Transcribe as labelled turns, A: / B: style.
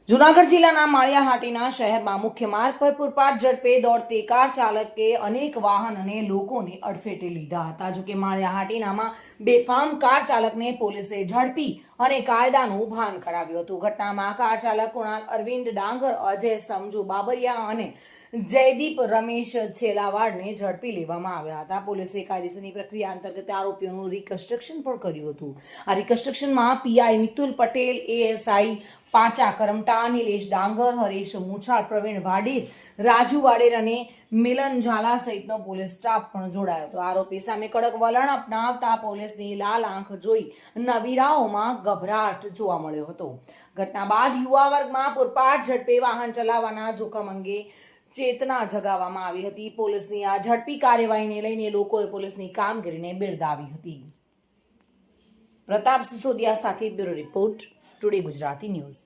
A: જૂનાગઢ જિલ્લાના માળિયાહાટીના શહેરમાં મુખ્ય માર્ગ પર પૂરપાટ ઝડપે દોડતી કાર ચાલકે અનેક વાહન અને લોકોને અડફેટે લીધા હતા. જોકે માળિયાહાટીનામાં બેફામ કાર ચાલકને પોલીસે ઝડપી અને કાયદાનું ભાન કરાવ્યું હતું. ઘટનામાં કાર ચાલક કુણાલ અરવિંદ ડાંગર, અજય સમજુ બાબરિયા અને જયદીપ રમેશ છેલાવાડને ઝડપી લેવામાં આવ્યા હતા. પોલીસે કાયદેસરની પ્રક્રિયા અંતર્ગત આરોપીઓનું રિકન્સ્ટ્રક્શન પણ કર્યું હતું. આ રિકન્સ્ટ્રક્શનમાં પીઆઈ મિતુલ પટેલ, એએસઆઈ પાંચા કરમટા, નિલેશ ડાંગર, હરીશ મુછાળ, પ્રવીણ વાડેર, રાજુ વાડેર અને મિલન ઝાલા સહિતનો પોલીસ સ્ટાફ પણ જોડાયો હતો. આરોપી સામે કડક વલણ અપનાવતા પોલીસની લાલ આંખ જોઈ નવીરાઓમાં ગભરાટ જોવા મળ્યો હતો. ઘટના બાદ યુવા વર્ગમાં પૂરપાટ ઝડપે વાહન ચલાવવાના જોખમ અંગે ચેતના જગાવવામાં આવી હતી. પોલીસની આ ઝડપી કાર્યવાહીને લઈને લોકોએ પોલીસની કામગીરીને બિરદાવી હતી. પ્રતાપ સિસોદિયા સાથે bureau report, today Gujarati news.